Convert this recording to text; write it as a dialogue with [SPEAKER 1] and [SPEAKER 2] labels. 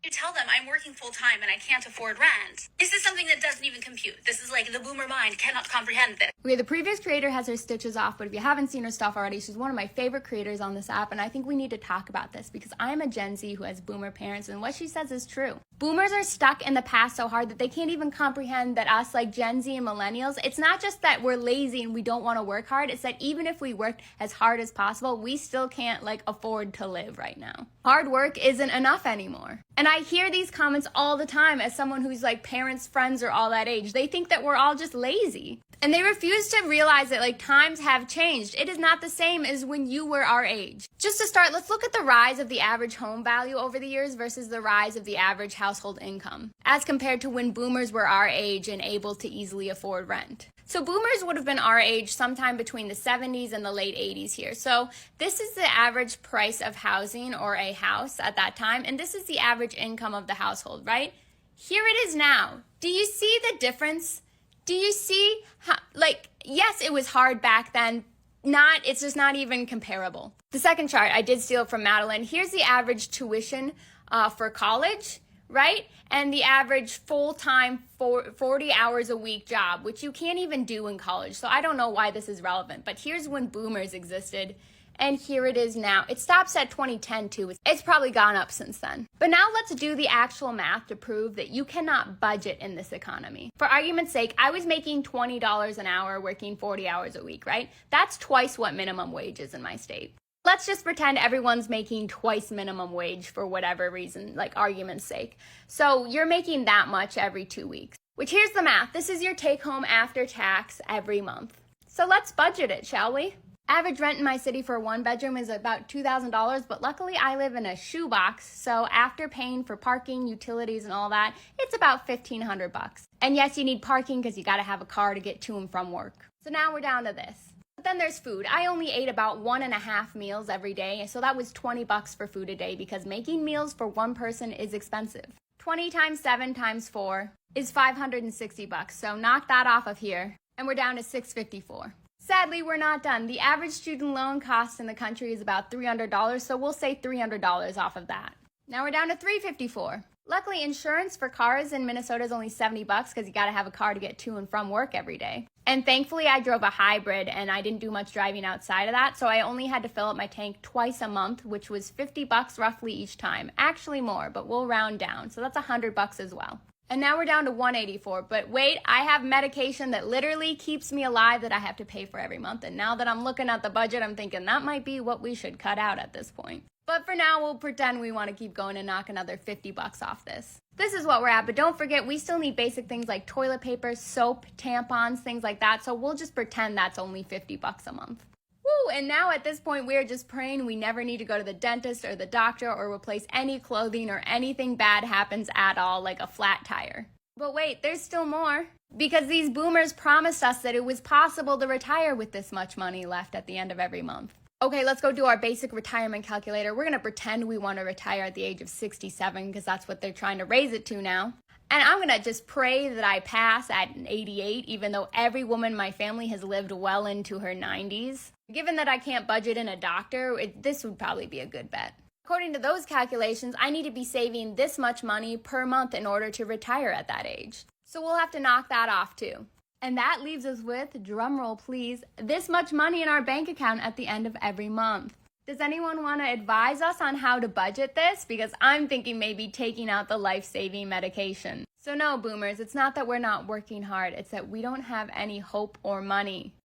[SPEAKER 1] tell them I'm working full time and I can't afford rent. This is something that doesn't even compute. This is like the boomer mind cannot comprehend this.
[SPEAKER 2] Okay, the previous creator has her stitches off, but if you haven't seen her stuff already, she's one of my favorite creators on this app, and I think we need to talk about this because I'm a Gen Z who has boomer parents, and what she says is true. Boomers are stuck in the past so hard that they can't even comprehend that us, like Gen Z and millennials, it's not just that we're lazy and we don't want to work hard, it's that even if we worked as hard as possible, we still can't afford to live right now. Hard work isn't enough anymore. And I hear these comments all the time as someone who's parents, friends are all that age. They think that we're all just lazy. And they refuse to realize that times have changed. It is not the same as when you were our age. Just to start, let's look at the rise of the average home value over the years versus the rise of the average household income, as compared to when boomers were our age and able to easily afford rent. So boomers would have been our age sometime between the 70s and the late 80s here. So this is the average price of housing or a house at that time, and this is the average income of the household, right? Here it is now. Do you see the difference? Do you see how, yes, it was hard back then. It's just not even comparable. The second chart, I did steal from Madeline. Here's the average tuition for college, right? And the average full-time 40 hours a week job, which you can't even do in college. So I don't know why this is relevant, but here's when boomers existed. And here it is now. It stops at 2010 too. It's probably gone up since then. But now let's do the actual math to prove that you cannot budget in this economy. For argument's sake, I was making $20 an hour working 40 hours a week, right? That's twice what minimum wage is in my state. Let's just pretend everyone's making twice minimum wage for whatever reason, argument's sake. So you're making that much every 2 weeks, which here's the math. This is your take home after tax every month. So let's budget it, shall we? Average rent in my city for a one bedroom is about $2,000, but luckily I live in a shoebox, so after paying for parking, utilities, and all that, it's about $1,500. And yes, you need parking because you gotta have a car to get to and from work. So now we're down to this. But then there's food. I only ate about 1.5 meals every day, so that was $20 for food a day because making meals for one person is expensive. 20 times 7 times 4 is $560, so knock that off of here, and we're down to $654. Sadly, we're not done. The average student loan cost in the country is about $300, so we'll say $300 off of that. Now we're down to $354. Luckily, insurance for cars in Minnesota is only $70 because you gotta have a car to get to and from work every day. And thankfully, I drove a hybrid and I didn't do much driving outside of that, so I only had to fill up my tank twice a month, which was $50 roughly each time. Actually more, but we'll round down, so that's $100 as well. And now we're down to $184, but wait, I have medication that literally keeps me alive that I have to pay for every month. And now that I'm looking at the budget, I'm thinking that might be what we should cut out at this point. But for now, we'll pretend we want to keep going and knock another $50 off this. This is what we're at, but don't forget, we still need basic things like toilet paper, soap, tampons, things like that. So we'll just pretend that's only $50 a month. Woo, and now at this point, we're just praying we never need to go to the dentist or the doctor or replace any clothing or anything bad happens at all, like a flat tire. But wait, there's still more. Because these boomers promised us that it was possible to retire with this much money left at the end of every month. Okay, let's go do our basic retirement calculator. We're gonna pretend we want to retire at the age of 67 because that's what they're trying to raise it to now. And I'm gonna just pray that I pass at 88, even though every woman in my family has lived well into her 90s. Given that I can't budget in a doctor, this would probably be a good bet. According to those calculations, I need to be saving this much money per month in order to retire at that age. So we'll have to knock that off too. And that leaves us with, drumroll please, this much money in our bank account at the end of every month. Does anyone want to advise us on how to budget this? Because I'm thinking maybe taking out the life-saving medication. So no, boomers, it's not that we're not working hard, it's that we don't have any hope or money.